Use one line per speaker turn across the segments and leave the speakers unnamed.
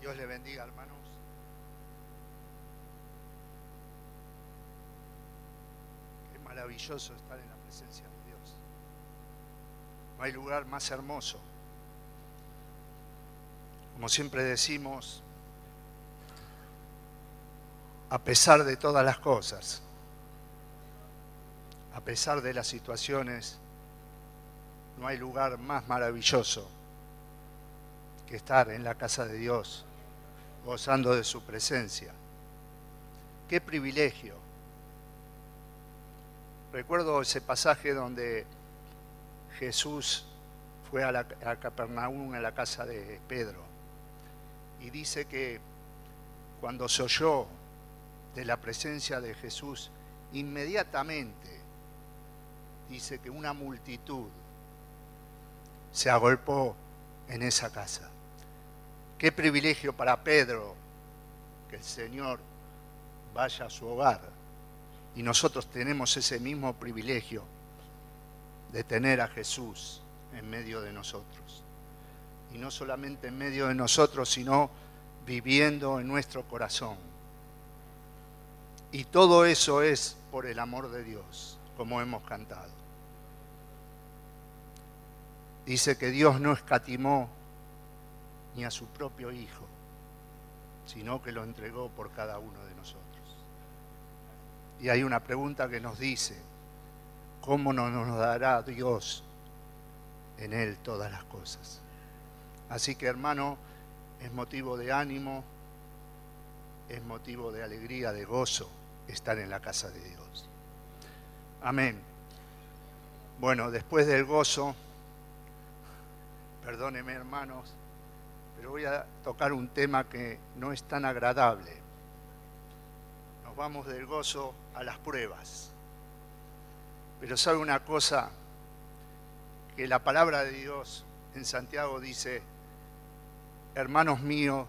Dios le bendiga, hermanos. Qué maravilloso estar en la presencia de Dios. No hay lugar más hermoso. Como siempre decimos, a pesar de todas las cosas, a pesar de las situaciones, no hay lugar más maravilloso que estar en la casa de Dios, gozando de su presencia. ¡Qué privilegio! Recuerdo ese pasaje donde Jesús fue a Capernaum, a la casa de Pedro, y dice que cuando se oyó de la presencia de Jesús, inmediatamente dice que una multitud se agolpó en esa casa. Qué privilegio para Pedro que el Señor vaya a su hogar. Y nosotros tenemos ese mismo privilegio de tener a Jesús en medio de nosotros. Y no solamente en medio de nosotros, sino viviendo en nuestro corazón. Y todo eso es por el amor de Dios, como hemos cantado. Dice que Dios no escatimó ni a su propio Hijo, sino que lo entregó por cada uno de nosotros. Y hay una pregunta que nos dice, ¿cómo no nos dará Dios en Él todas las cosas? Así que, hermano, es motivo de ánimo, es motivo de alegría, de gozo, estar en la casa de Dios. Amén. Bueno, después del gozo, perdónenme, hermanos, pero voy a tocar un tema que no es tan agradable. Nos vamos del gozo a las pruebas. Pero sabe una cosa, que la palabra de Dios en Santiago dice, hermanos míos,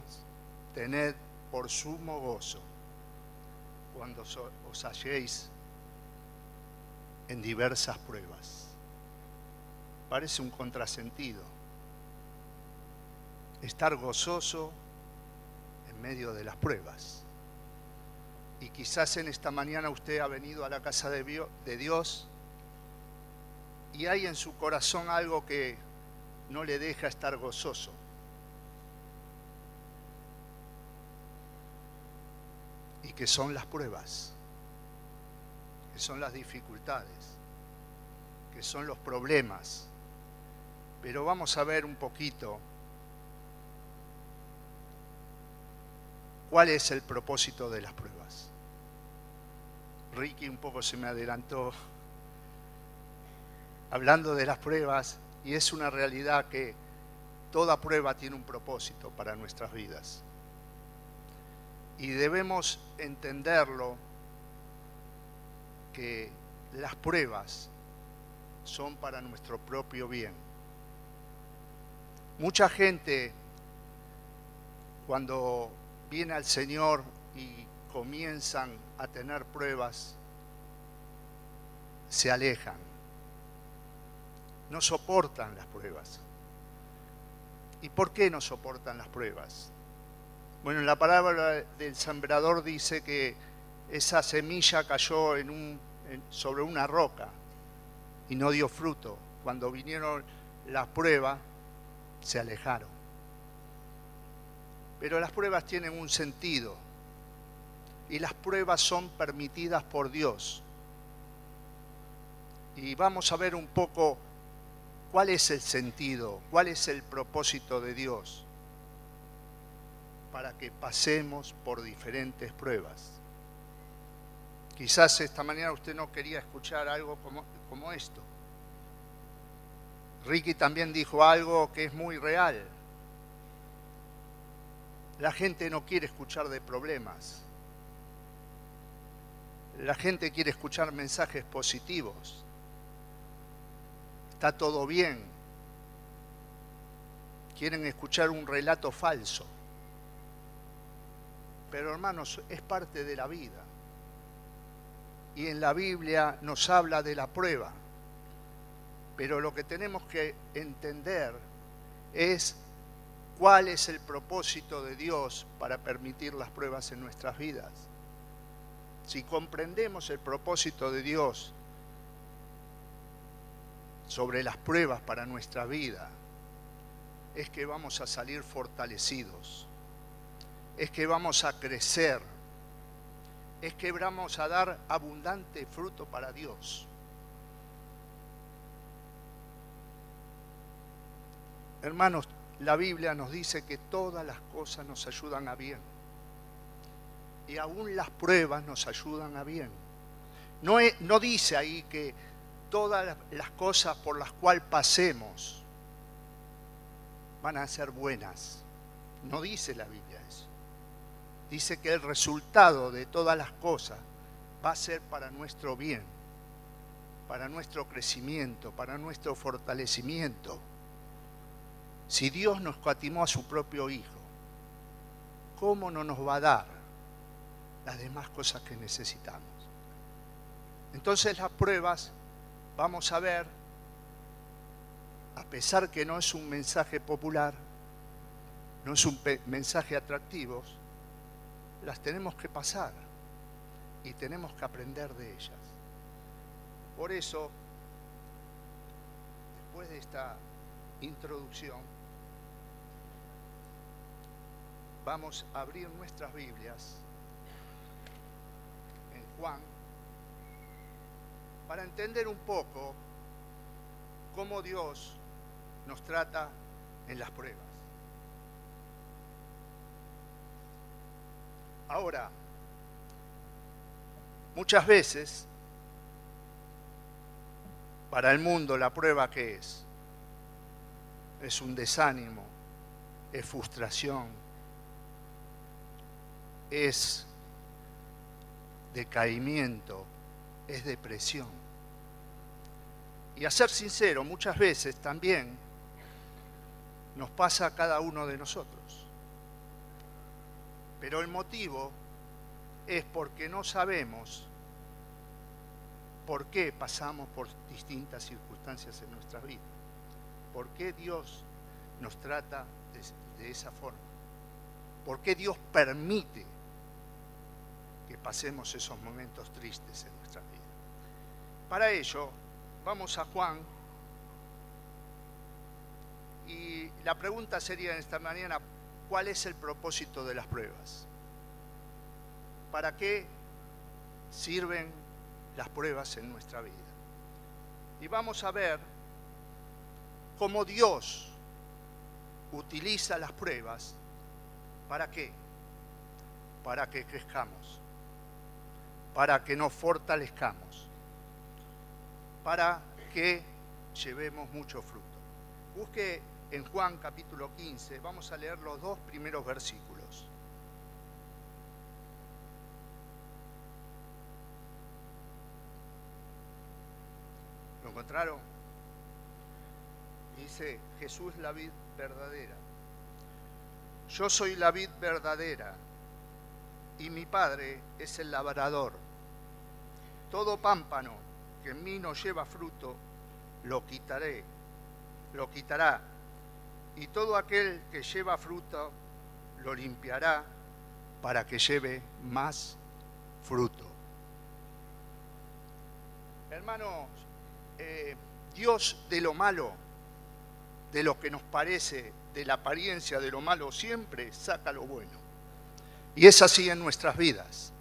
tened por sumo gozo cuando os halléis en diversas pruebas. Parece un contrasentido. Estar gozoso en medio de las pruebas. Y quizás en esta mañana usted ha venido a la casa de Dios y hay en su corazón algo que no le deja estar gozoso. Y que son las pruebas, que son las dificultades, que son los problemas. Pero vamos a ver un poquito cuál es el propósito de las pruebas. Ricky un poco se me adelantó hablando de las pruebas, y es una realidad que toda prueba tiene un propósito para nuestras vidas. Y debemos entenderlo, que las pruebas son para nuestro propio bien. Mucha gente, cuando viene al Señor y comienzan a tener pruebas, se alejan, no soportan las pruebas. ¿Y por qué no soportan las pruebas? Bueno, en la parábola del sembrador dice que esa semilla cayó sobre una roca y no dio fruto. Cuando vinieron las pruebas, se alejaron. Pero las pruebas tienen un sentido y las pruebas son permitidas por Dios. Y vamos a ver un poco cuál es el sentido, cuál es el propósito de Dios para que pasemos por diferentes pruebas. Quizás esta mañana usted no quería escuchar algo como esto. Ricky también dijo algo que es muy real. La gente no quiere escuchar de problemas. La gente quiere escuchar mensajes positivos. Está todo bien. Quieren escuchar un relato falso. Pero hermanos, es parte de la vida. Y en la Biblia nos habla de la prueba. Pero lo que tenemos que entender es ¿Cuál es el propósito de Dios para permitir las pruebas en nuestras vidas? Si comprendemos el propósito de Dios sobre las pruebas para nuestra vida, es que vamos a salir fortalecidos, es que vamos a crecer, es que vamos a dar abundante fruto para Dios. Hermanos, la Biblia nos dice que todas las cosas nos ayudan a bien. Y aún las pruebas nos ayudan a bien. No dice ahí que todas las cosas por las cuales pasemos van a ser buenas. No dice la Biblia eso. Dice que el resultado de todas las cosas va a ser para nuestro bien, para nuestro crecimiento, para nuestro fortalecimiento. Si Dios nos coatimó a su propio Hijo, ¿cómo no nos va a dar las demás cosas que necesitamos? Entonces las pruebas, vamos a ver, a pesar que no es un mensaje popular, no es un mensaje atractivo, las tenemos que pasar y tenemos que aprender de ellas. Por eso, después de esta introducción, vamos a abrir nuestras Biblias en Juan para entender un poco cómo Dios nos trata en las pruebas. Ahora, muchas veces, para el mundo, la prueba ¿qué es? Es un desánimo, es frustración, es decaimiento, es depresión. Y a ser sincero, muchas veces también nos pasa a cada uno de nosotros. Pero el motivo es porque no sabemos por qué pasamos por distintas circunstancias en nuestra vida. ¿Por qué Dios nos trata de esa forma? ¿Por qué Dios permite que pasemos esos momentos tristes en nuestra vida? Para ello, vamos a Juan. Y la pregunta sería en esta mañana, ¿cuál es el propósito de las pruebas? ¿Para qué sirven las pruebas en nuestra vida? Y vamos a ver cómo Dios utiliza las pruebas. ¿Para qué? Para que crezcamos, para que nos fortalezcamos, para que llevemos mucho fruto. Busque en Juan capítulo 15, vamos a leer los 2 primeros versículos. ¿Lo encontraron? Dice Jesús, la vid verdadera. Yo soy la vid verdadera y mi Padre es el labrador. Todo pámpano que en mí no lleva fruto, lo quitará. Y todo aquel que lleva fruto, lo limpiará para que lleve más fruto. Hermanos, Dios de lo malo, de lo que nos parece, de la apariencia de lo malo, siempre saca lo bueno. Y es así en nuestras vidas.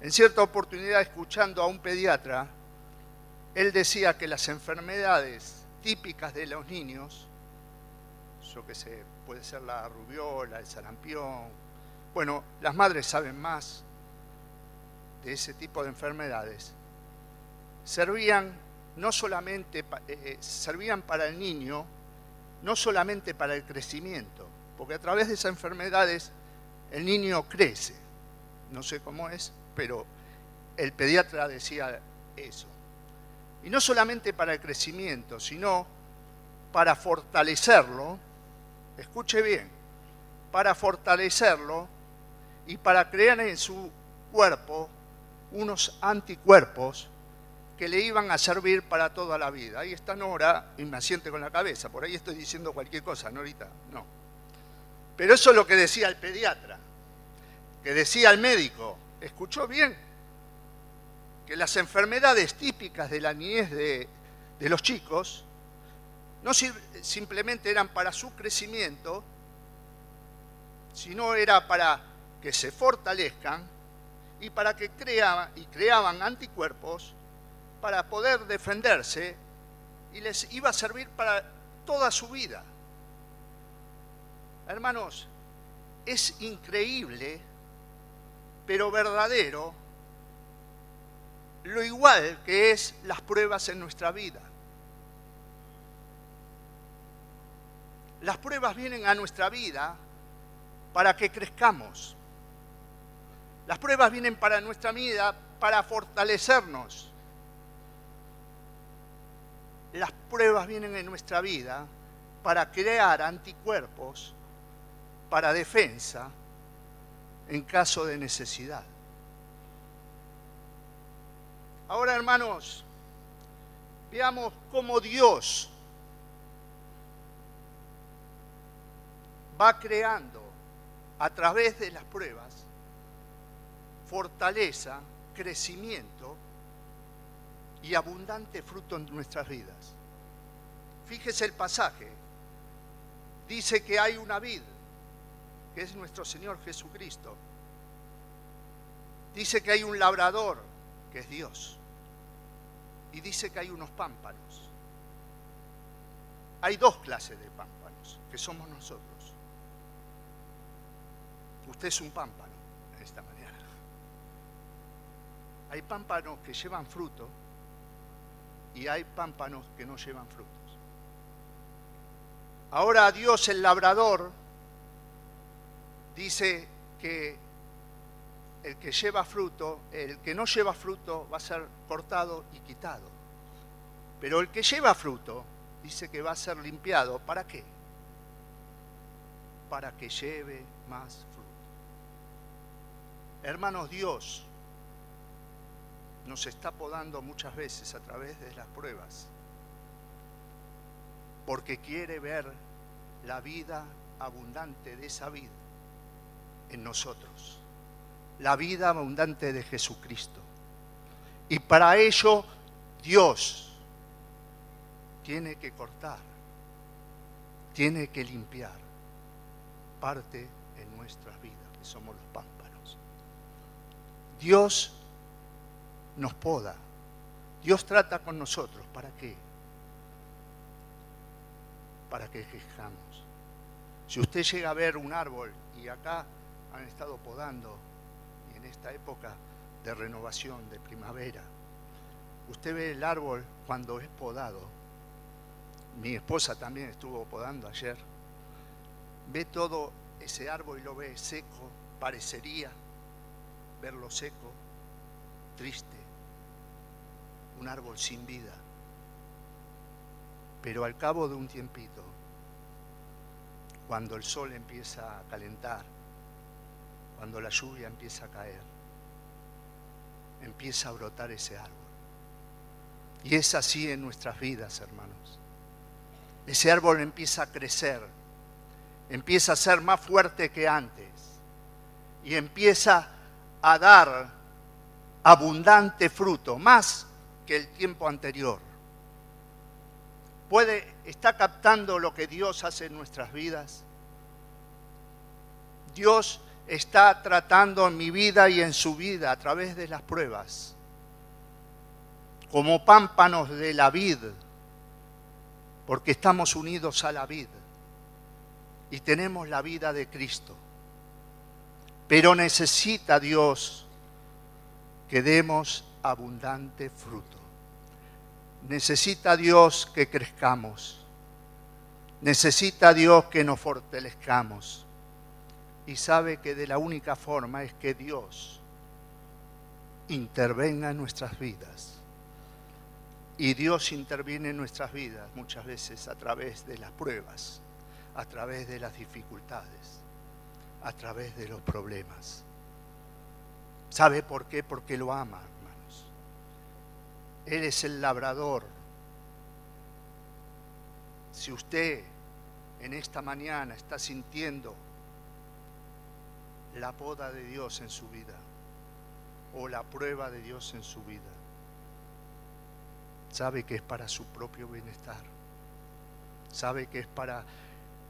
En cierta oportunidad, escuchando a un pediatra, él decía que las enfermedades típicas de los niños, yo qué sé, puede ser la rubiola, el sarampión, bueno, las madres saben más de ese tipo de enfermedades, servían para el niño, no solamente para el crecimiento, porque a través de esas enfermedades el niño crece. No sé cómo es, pero el pediatra decía eso. Y no solamente para el crecimiento, sino para fortalecerlo, escuche bien, para fortalecerlo y para crear en su cuerpo unos anticuerpos que le iban a servir para toda la vida. Ahí está Nora y me asiente con la cabeza, por ahí estoy diciendo cualquier cosa, Norita, no. Pero eso es lo que decía el pediatra, que decía el médico. ¿Escuchó bien? Que las enfermedades típicas de la niñez de los chicos no simplemente eran para su crecimiento, sino era para que se fortalezcan y para que creaban anticuerpos para poder defenderse, y les iba a servir para toda su vida. Hermanos, es increíble, pero verdadero, lo igual que es las pruebas en nuestra vida. Las pruebas vienen a nuestra vida para que crezcamos. Las pruebas vienen para nuestra vida para fortalecernos. Las pruebas vienen en nuestra vida para crear anticuerpos para defensa en caso de necesidad. Ahora, hermanos, veamos cómo Dios va creando a través de las pruebas fortaleza, crecimiento y abundante fruto en nuestras vidas. Fíjese el pasaje. Dice que hay una vid, que es nuestro Señor Jesucristo. Dice que hay un labrador, que es Dios. Y dice que hay unos pámpanos. Hay dos clases de pámpanos, que somos nosotros. Usted es un pámpano esta mañana. Hay pámpanos que llevan fruto y hay pámpanos que no llevan frutos. Ahora Dios, el labrador, dice que el que lleva fruto, el que no lleva fruto va a ser cortado y quitado. Pero el que lleva fruto, dice que va a ser limpiado. ¿Para qué? Para que lleve más fruto. Hermanos, Dios nos está podando muchas veces a través de las pruebas, porque quiere ver la vida abundante de esa vida en nosotros, la vida abundante de Jesucristo. Y para ello Dios tiene que cortar, tiene que limpiar parte en nuestras vidas, que somos los pámpanos. Dios nos poda, Dios trata con nosotros. ¿Para qué? Para que crezcamos. Si usted llega a ver un árbol, y acá han estado podando, y en esta época de renovación, de primavera, usted ve el árbol cuando es podado. Mi esposa también estuvo podando ayer. Ve todo ese árbol y lo ve seco, parecería verlo seco, triste, un árbol sin vida. Pero al cabo de un tiempito, cuando el sol empieza a calentar, cuando la lluvia empieza a caer, empieza a brotar ese árbol. Y es así en nuestras vidas, hermanos. Ese árbol empieza a crecer, empieza a ser más fuerte que antes y empieza a dar abundante fruto, más que el tiempo anterior. ¿Está captando lo que Dios hace en nuestras vidas? Dios está tratando en mi vida y en su vida a través de las pruebas, como pámpanos de la vid, porque estamos unidos a la vid y tenemos la vida de Cristo. Pero necesita Dios que demos abundante fruto. Necesita Dios que crezcamos. Necesita Dios que nos fortalezcamos. Y sabe que de la única forma es que Dios intervenga en nuestras vidas. Y Dios interviene en nuestras vidas muchas veces a través de las pruebas, a través de las dificultades, a través de los problemas. ¿Sabe por qué? Porque lo ama, hermanos. Él es el labrador. Si usted en esta mañana está sintiendo la poda de Dios en su vida o la prueba de Dios en su vida, sabe que es para su propio bienestar, sabe que es para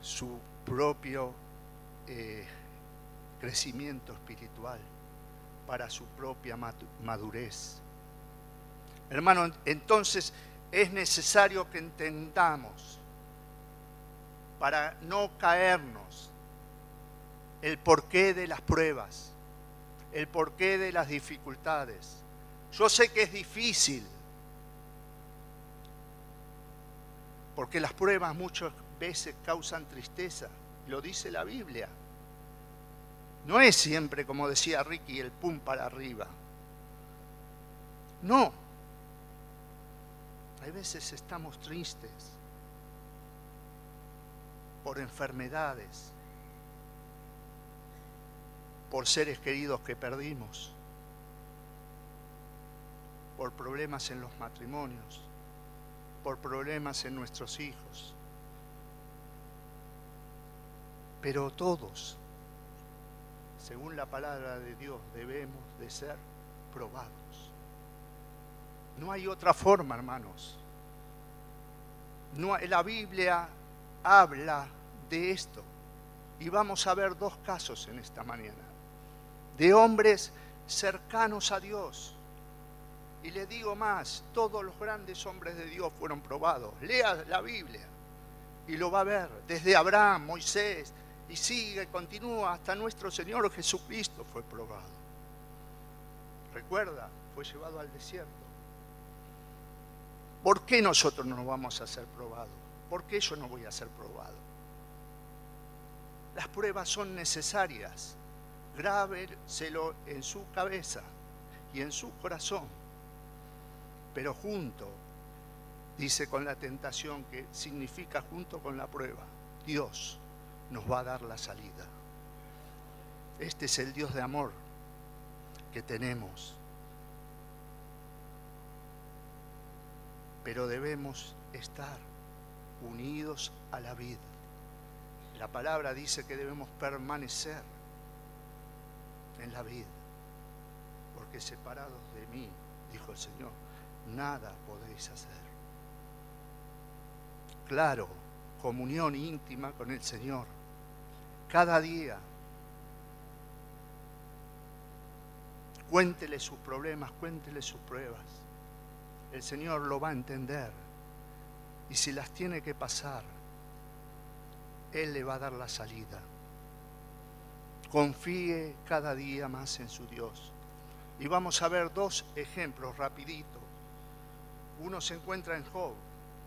su propio crecimiento espiritual, para su propia madurez. Hermano, entonces es necesario que entendamos, para no caernos, el porqué de las pruebas, el porqué de las dificultades. Yo sé que es difícil, porque las pruebas muchas veces causan tristeza, lo dice la Biblia. No es siempre, como decía Ricky, el pum para arriba. No. Hay veces estamos tristes por enfermedades, por seres queridos que perdimos, por problemas en los matrimonios, por problemas en nuestros hijos. Pero todos, según la palabra de Dios, debemos de ser probados. No hay otra forma, hermanos. La Biblia habla de esto. Y vamos a ver dos casos en esta mañana, de hombres cercanos a Dios. Y le digo más, todos los grandes hombres de Dios fueron probados. Lea la Biblia y lo va a ver. Desde Abraham, Moisés, y sigue, continúa, hasta nuestro Señor Jesucristo fue probado. Recuerda, fue llevado al desierto. ¿Por qué nosotros no vamos a ser probados? ¿Por qué yo no voy a ser probado? Las pruebas son necesarias. Grábenselo en su cabeza y en su corazón. Pero junto, dice con la tentación, que significa junto con la prueba, Dios nos va a dar la salida. Este es el Dios de amor que tenemos. Pero debemos estar unidos a la vid. La palabra dice que debemos permanecer en la vid, porque separados de mí, dijo el Señor, nada podéis hacer. Claro, comunión íntima con el Señor, cada día. Cuéntele sus problemas, cuéntele sus pruebas. El Señor lo va a entender. Y si las tiene que pasar, Él le va a dar la salida. Confíe cada día más en su Dios. Y vamos a ver dos ejemplos rapidito. Uno se encuentra en Job,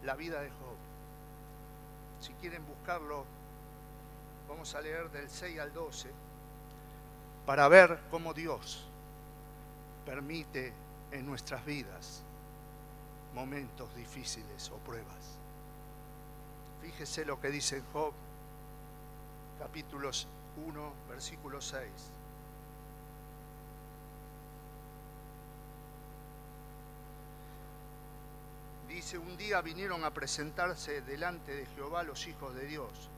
la vida de Job. Si quieren buscarlo, vamos a leer del 6 al 12 para ver cómo Dios permite en nuestras vidas momentos difíciles o pruebas. Fíjese lo que dice en Job, capítulos 1, versículo 6. Dice, un día vinieron a presentarse delante de Jehová los hijos de Dios,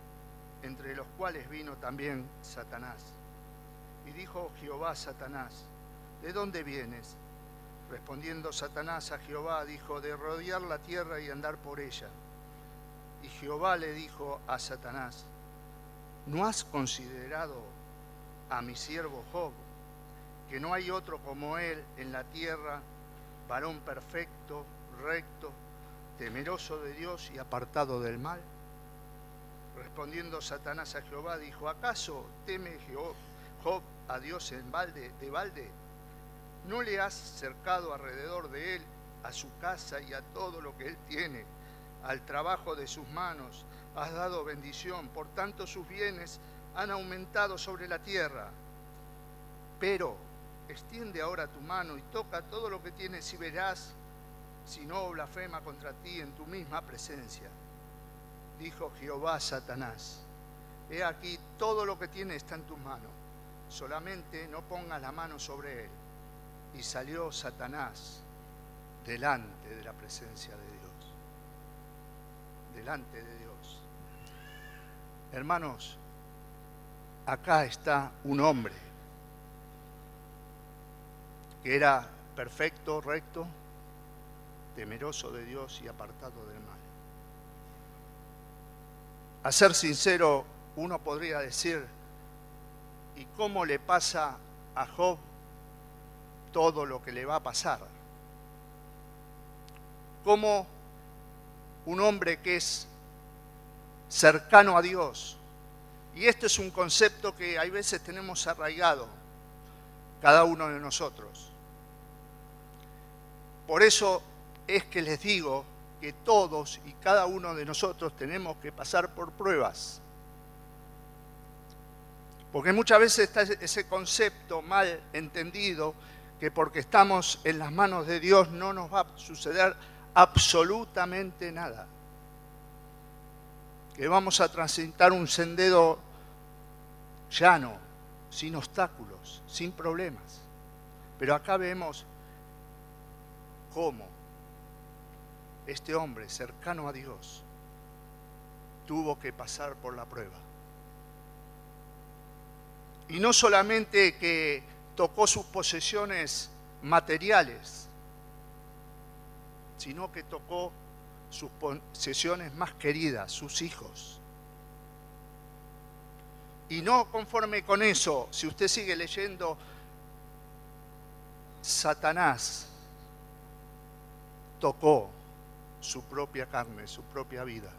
entre los cuales vino también Satanás. Y dijo Jehová a Satanás, ¿de dónde vienes? Respondiendo Satanás a Jehová, dijo, de rodear la tierra y andar por ella. Y Jehová le dijo a Satanás, ¿no has considerado a mi siervo Job, que no hay otro como él en la tierra, varón perfecto, recto, temeroso de Dios y apartado del mal? Respondiendo Satanás a Jehová, dijo, ¿acaso teme Job a Dios de balde? ¿No le has cercado alrededor de él, a su casa y a todo lo que él tiene, al trabajo de sus manos? Has dado bendición, por tanto sus bienes han aumentado sobre la tierra. Pero extiende ahora tu mano y toca todo lo que tienes y verás si no blasfema contra ti en tu misma presencia. Dijo Jehová a Satanás, he aquí todo lo que tienes está en tus manos, solamente no pongas la mano sobre él. Y salió Satanás delante de la presencia de Dios. Delante de Dios. Hermanos, acá está un hombre que era perfecto, recto, temeroso de Dios y apartado del mal. A ser sincero, uno podría decir, ¿y cómo le pasa a Job todo lo que le va a pasar? ¿Cómo un hombre que es cercano a Dios? Y este es un concepto que hay veces tenemos arraigado cada uno de nosotros. Por eso es que les digo que todos y cada uno de nosotros tenemos que pasar por pruebas. Porque muchas veces está ese concepto mal entendido, que porque estamos en las manos de Dios no nos va a suceder absolutamente nada. Que vamos a transitar un sendero llano, sin obstáculos, sin problemas. Pero acá vemos cómo este hombre cercano a Dios tuvo que pasar por la prueba. Y no solamente que tocó sus posesiones materiales, sino que tocó sus posesiones más queridas, sus hijos. Y no conforme con eso, si usted sigue leyendo, Satanás tocó su propia carne, su propia vida.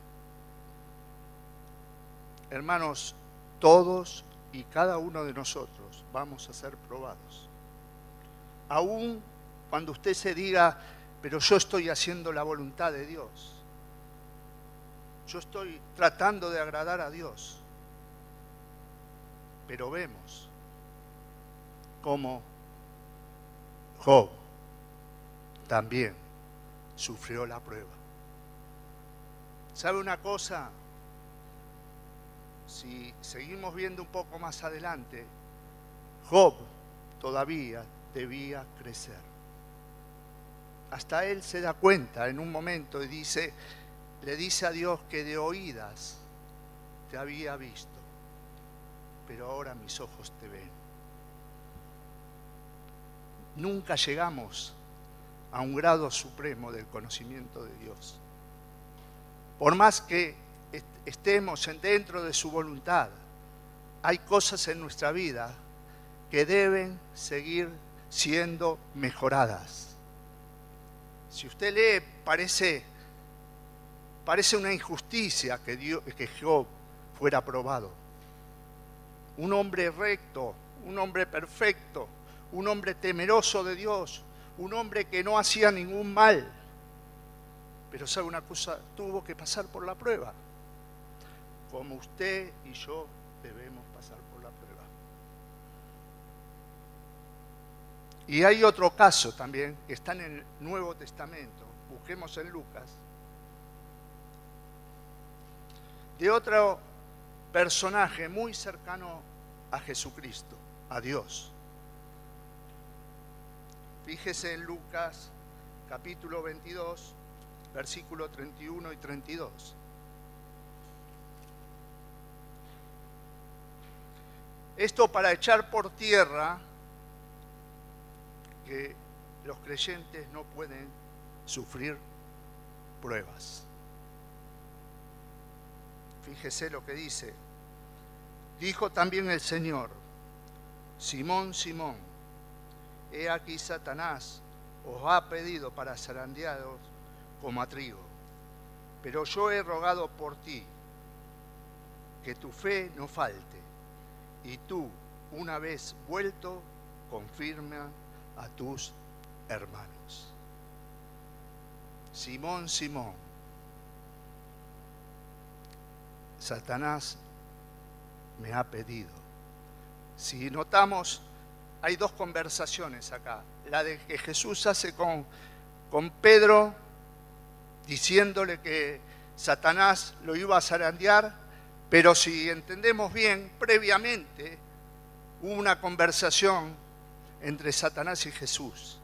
Hermanos, todos y cada uno de nosotros vamos a ser probados. Aún cuando usted se diga, pero yo estoy haciendo la voluntad de Dios. Yo estoy tratando de agradar a Dios. Pero vemos cómo Job también sufrió la prueba. ¿Sabe una cosa? Si seguimos viendo un poco más adelante, Job todavía debía crecer. Hasta él se da cuenta en un momento y le dice a Dios que de oídas te había visto, pero ahora mis ojos te ven. Nunca llegamos a un grado supremo del conocimiento de Dios. Por más que estemos dentro de su voluntad, hay cosas en nuestra vida que deben seguir siendo mejoradas. Si usted lee, parece una injusticia que Job fuera probado. Un hombre recto, un hombre perfecto, un hombre temeroso de Dios, un hombre que no hacía ningún mal. Pero sabe una cosa, tuvo que pasar por la prueba. Como usted y yo debemos pasar por la prueba. Y hay otro caso también que está en el Nuevo Testamento. Busquemos en Lucas. De otro personaje muy cercano a Jesucristo, a Dios. Fíjese en Lucas capítulo 22, versículos 31 y 32. Esto para echar por tierra que los creyentes no pueden sufrir pruebas. Fíjese lo que dice. Dijo también el Señor: Simón, Simón, he aquí Satanás os ha pedido para zarandearos como a trigo, pero yo he rogado por ti que tu fe no falte, y tú, una vez vuelto, confirma a tus hermanos. Simón, Simón, Satanás me ha pedido. Si notamos, hay dos conversaciones acá. La de que Jesús hace con Pedro, diciéndole que Satanás lo iba a zarandear, pero si entendemos bien, previamente hubo una conversación entre Satanás y Jesús,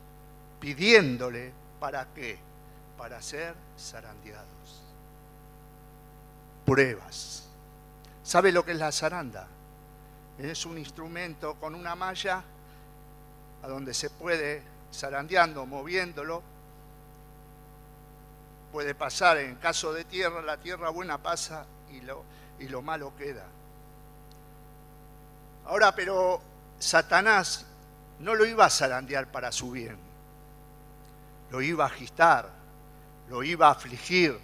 pidiéndole ¿para qué? Para ser zarandeados. Pruebas. ¿Sabe lo que es la zaranda? Es un instrumento con una malla a donde se puede, zarandeando, moviéndolo, puede pasar. En caso de tierra, la tierra buena pasa y lo malo queda. Ahora, pero Satanás no lo iba a zarandear para su bien, lo iba a agitar, lo iba a afligir,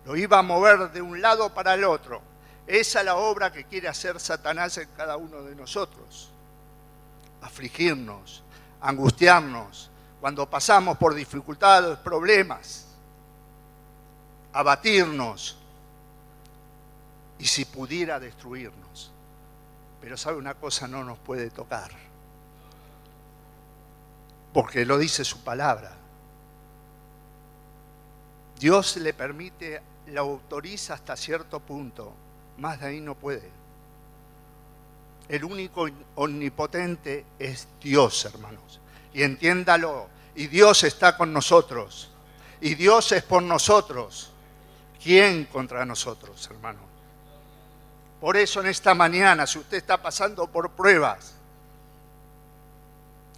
lo iba a mover de un lado para el otro. Esa es la obra que quiere hacer Satanás en cada uno de nosotros. Afligirnos, angustiarnos, cuando pasamos por dificultades, problemas, abatirnos y si pudiera destruirnos. Pero sabe una cosa, no nos puede tocar, porque lo dice su palabra. Dios le permite, lo autoriza hasta cierto punto, más de ahí no puede. El único omnipotente es Dios, hermanos. Y entiéndalo, y Dios está con nosotros, y Dios es por nosotros. ¿Quién contra nosotros, hermanos? Por eso en esta mañana, si usted está pasando por pruebas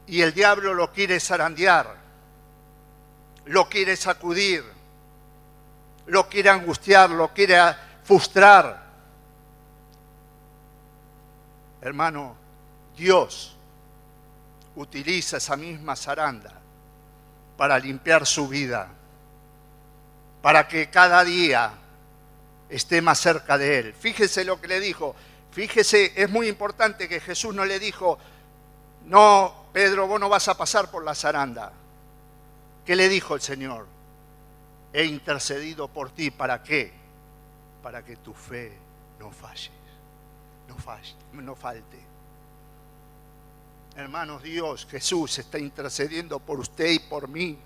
y el diablo lo quiere zarandear, lo quiere sacudir, lo quiere angustiar, lo quiere frustrar, hermano, Dios utiliza esa misma zaranda para limpiar su vida, para que cada día esté más cerca de Él. Fíjese lo que le dijo. Fíjese, es muy importante que Jesús no le dijo, no, Pedro, vos no vas a pasar por la zaranda. ¿Qué le dijo el Señor? He intercedido por ti. ¿Para qué? Para que tu fe no falle, no falte. Hermanos, Dios, Jesús está intercediendo por usted y por mí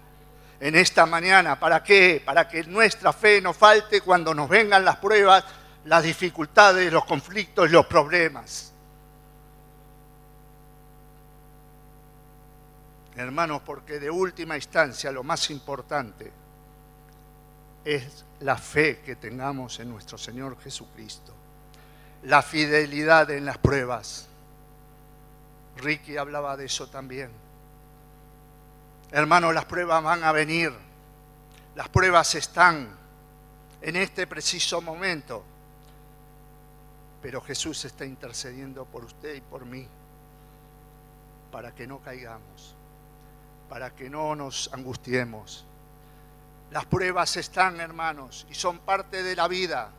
en esta mañana. ¿Para qué? Para que nuestra fe no falte cuando nos vengan las pruebas, las dificultades, los conflictos y los problemas. Hermanos, porque de última instancia lo más importante es la fe que tengamos en nuestro Señor Jesucristo. La fidelidad en las pruebas. Ricky hablaba de eso también. Hermanos, las pruebas van a venir. Las pruebas están en este preciso momento. Pero Jesús está intercediendo por usted y por mí, para que no caigamos, para que no nos angustiemos. Las pruebas están, hermanos, y son parte de la vida.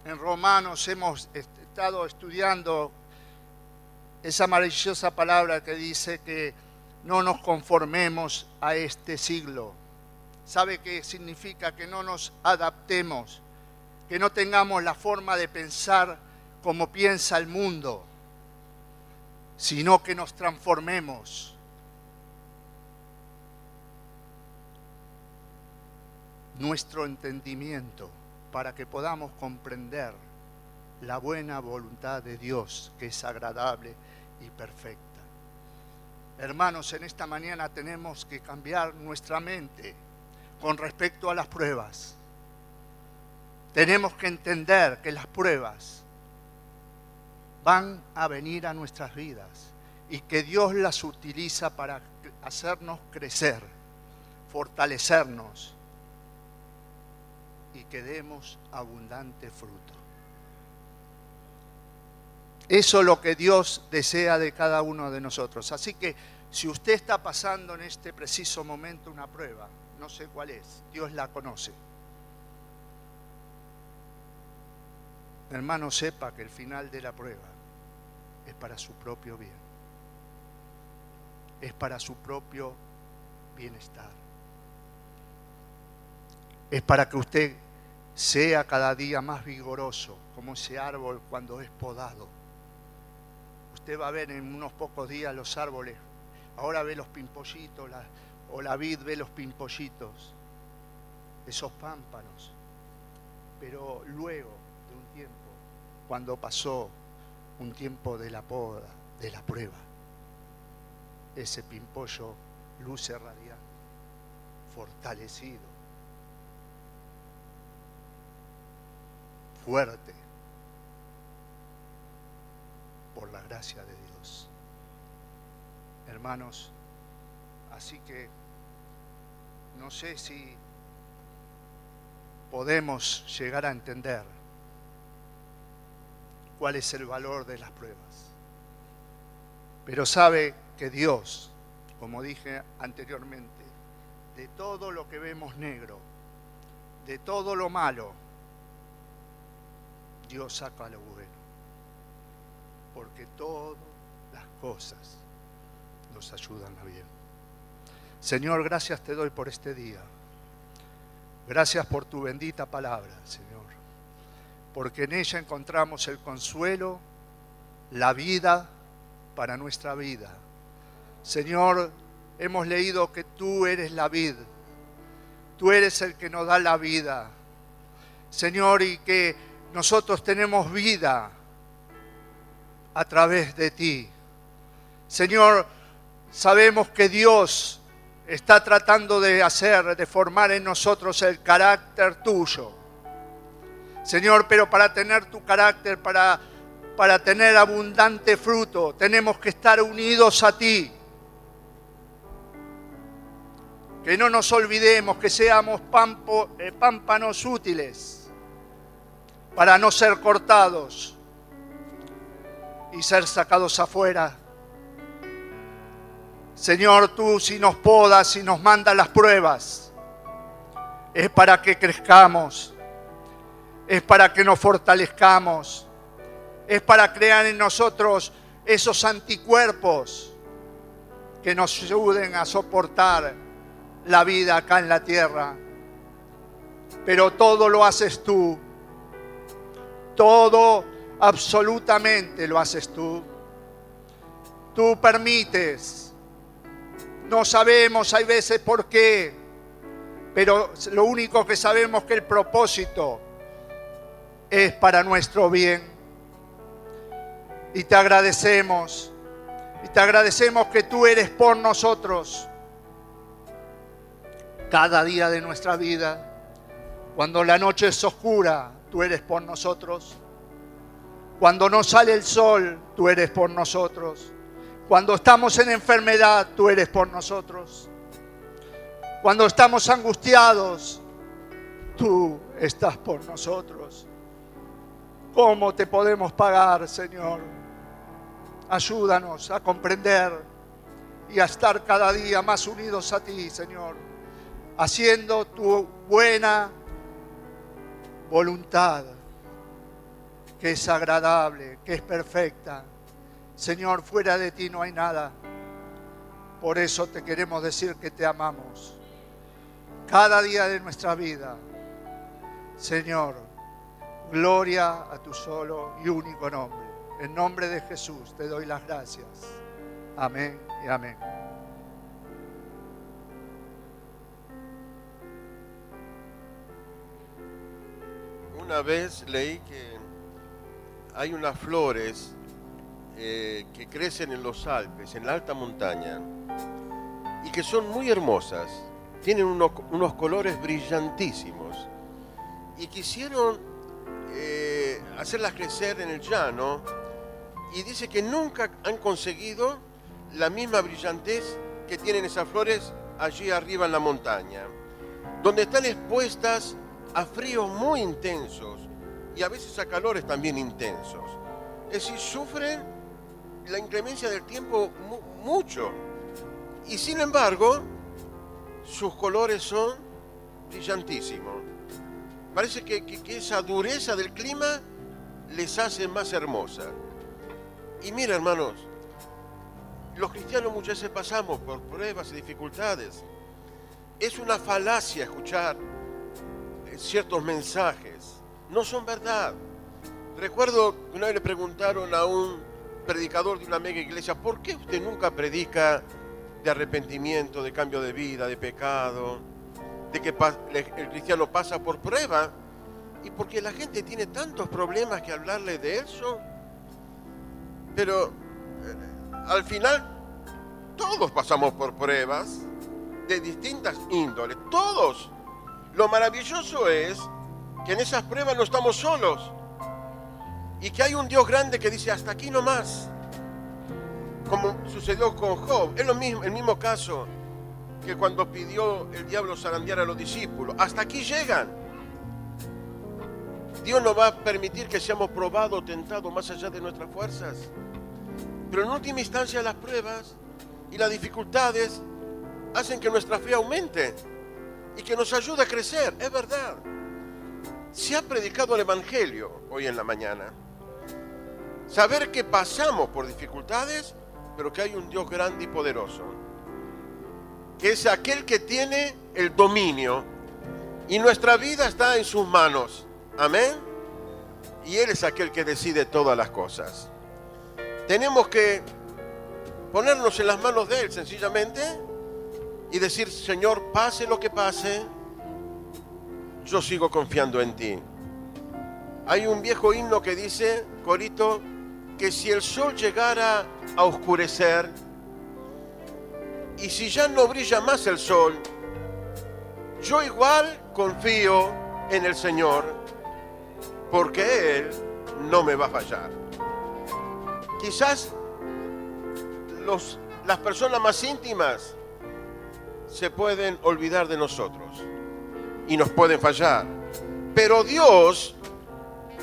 En Romanos hemos estado estudiando esa maravillosa palabra que dice que no nos conformemos a este siglo. ¿Sabe qué significa? Que no nos adaptemos, que no tengamos la forma de pensar como piensa el mundo, sino que nos transformemos. Nuestro entendimiento para que podamos comprender la buena voluntad de Dios, que es agradable y perfecta. Hermanos, en esta mañana tenemos que cambiar nuestra mente con respecto a las pruebas. Tenemos que entender que las pruebas van a venir a nuestras vidas y que Dios las utiliza para hacernos crecer, fortalecernos y que demos abundante fruto. Eso es lo que Dios desea de cada uno de nosotros. Así que si usted está pasando en este preciso momento una prueba, no sé cuál es, Dios la conoce. Hermano, sepa que el final de la prueba es para su propio bien. Es para su propio bienestar. Es para que usted sea cada día más vigoroso, como ese árbol cuando es podado. Usted va a ver en unos pocos días los árboles. Ahora ve los pimpollitos, o la vid ve los pimpollitos, esos pámpanos. Pero luego de un tiempo, cuando pasó un tiempo de la poda, de la prueba, ese pimpollo luce radiante, fortalecido, fuerte, por la gracia de Dios. hermanos. Así que no sé si podemos llegar a entender cuál es el valor de las pruebas. Pero sabe que Dios, como dije anteriormente, de todo lo que vemos negro, de todo lo malo, Dios saca lo bueno. Porque todas las cosas nos ayudan a bien. Señor, gracias te doy por este día. Gracias por tu bendita palabra, Señor. Porque en ella encontramos el consuelo, la vida para nuestra vida. Señor, hemos leído que tú eres la vid. Tú eres el que nos da la vida. Señor, y que nosotros tenemos vida a través de ti. Señor, sabemos que Dios está tratando de formar en nosotros el carácter tuyo. Señor, pero para tener tu carácter, para tener abundante fruto, tenemos que estar unidos a ti. Que no nos olvidemos, que seamos pámpanos útiles para no ser cortados y ser sacados afuera. Señor, tú si nos podas, si nos mandas las pruebas, es para que crezcamos, es para que nos fortalezcamos, es para crear en nosotros esos anticuerpos que nos ayuden a soportar la vida acá en la tierra. Pero todo lo haces tú, todo absolutamente lo haces tú. Tú permites. No sabemos, hay veces por qué, pero lo único que sabemos es que el propósito es para nuestro bien. Y te agradecemos que tú eres por nosotros cada día de nuestra vida. Cuando la noche es oscura, tú eres por nosotros. Cuando no sale el sol, tú eres por nosotros. Cuando estamos en enfermedad, tú eres por nosotros. Cuando estamos angustiados, tú estás por nosotros. ¿Cómo te podemos pagar, Señor? Ayúdanos a comprender y a estar cada día más unidos a ti, Señor, haciendo tu buena voluntad, que es agradable, que es perfecta. Señor, fuera de ti no hay nada. Por eso te queremos decir que te amamos cada día de nuestra vida. Señor, gloria a tu solo y único nombre. En nombre de Jesús te doy las gracias. Amén y amén.
Una vez leí que hay unas flores que crecen en los Alpes, en la alta montaña, y que son muy hermosas. Tienen unos colores brillantísimos. Y quisieron hacerlas crecer en el llano, y dice que nunca han conseguido la misma brillantez que tienen esas flores allí arriba en la montaña, donde están expuestas a fríos muy intensos y a veces a calores también intensos. Es decir, sufren la inclemencia del tiempo mucho, y sin embargo sus colores son brillantísimos. Parece que esa dureza del clima les hace más hermosas. Y mira, hermanos, los cristianos muchas veces pasamos por pruebas y dificultades. Es una falacia escuchar ciertos mensajes. No son verdad. Recuerdo que una vez le preguntaron a un predicador de una mega iglesia: ¿por qué usted nunca predica de arrepentimiento, de cambio de vida, de pecado, de que el cristiano pasa por prueba? Y porque la gente tiene tantos problemas que hablarle de eso. Pero al final todos pasamos por pruebas de distintas índoles, todos. Lo maravilloso es que en esas pruebas no estamos solos y que hay un Dios grande que dice: hasta aquí nomás. como sucedió con Job. Es lo mismo, el mismo caso que cuando pidió el diablo zarandear a los discípulos. Hasta aquí llegan. Dios no va a permitir que seamos probados o tentados más allá de nuestras fuerzas. Pero en última instancia las pruebas y las dificultades hacen que nuestra fe aumente y que nos ayude a crecer. Es verdad. Se ha predicado el Evangelio hoy en la mañana. Saber que pasamos por dificultades, pero que hay un Dios grande y poderoso, que es aquel que tiene el dominio y nuestra vida está en sus manos. Amén. Y Él es aquel que decide todas las cosas. Tenemos que ponernos en las manos de Él sencillamente y decir: Señor, pase lo que pase, yo sigo confiando en ti. Hay un viejo himno que dice, corito, que si el sol llegara a oscurecer y si ya no brilla más el sol, yo igual confío en el Señor, porque Él no me va a fallar. Quizás las personas más íntimas se pueden olvidar de nosotros y nos pueden fallar, pero Dios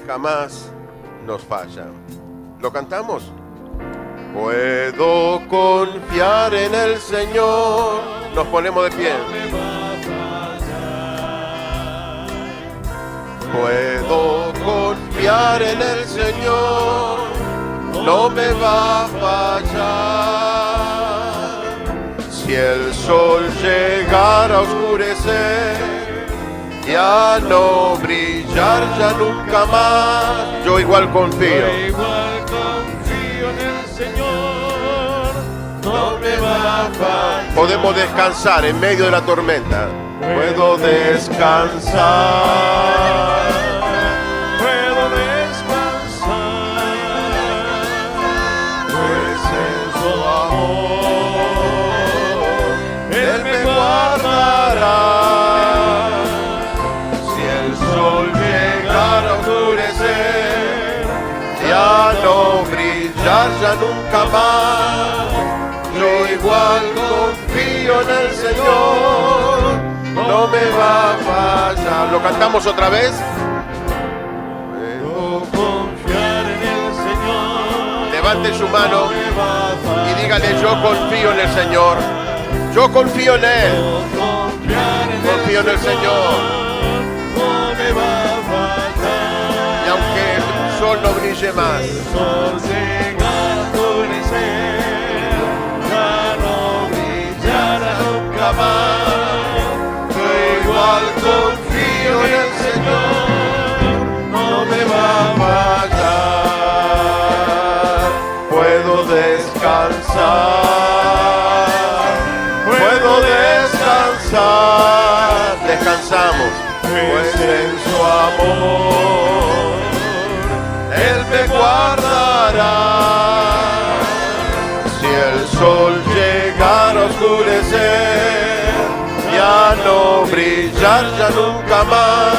jamás nos falla. ¿Lo cantamos? Puedo confiar en el Señor. Nos ponemos de pie. Puedo confiar en el Señor, no me va a fallar. Si el sol llegara a oscurecer y a no brillar ya nunca más, yo igual confío.
En el Señor, no me va a fallar.
Podemos descansar en medio de la tormenta. Puedo descansar.
Puedo descansar, pues en su amor Él me guardará.
Si el sol llegara a oscurecer y a no brillar ya nunca más, yo igual confío en el Señor, no me va a fallar. ¿Lo cantamos otra vez?
Puedo confiar en el Señor.
Levante su mano
No me va a fallar.
y dígale: yo confío en el Señor, yo confío en Él, confío en el Señor.
No me va a fallar.
Y aunque el sol no brille más,
Sol llega a oscurecer, ya no brillará nunca más.
yo igual confío en el Señor, no me va a fallar. Puedo descansar, puedo descansar. Descansamos, pues en su amor Él me guardará. Si el sol llegara a oscurecer y a no brillar ya nunca más,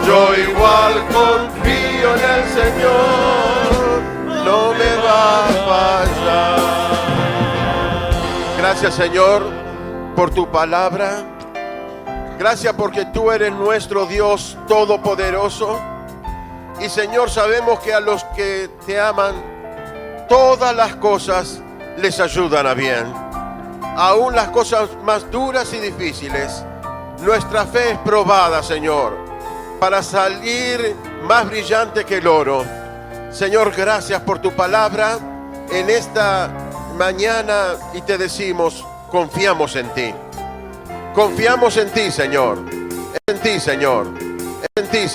yo igual confío en el Señor, no me va a fallar. Gracias, Señor, por tu palabra. Gracias porque tú eres nuestro Dios todopoderoso. Y Señor, sabemos que a los que te aman, todas las cosas les ayudan a bien. Aún las cosas más duras y difíciles, nuestra fe es probada, Señor, para salir más brillante que el oro. Señor, gracias por tu palabra en esta mañana y te decimos, confiamos en ti. Confiamos en ti, Señor. En ti, Señor. En ti, Señor.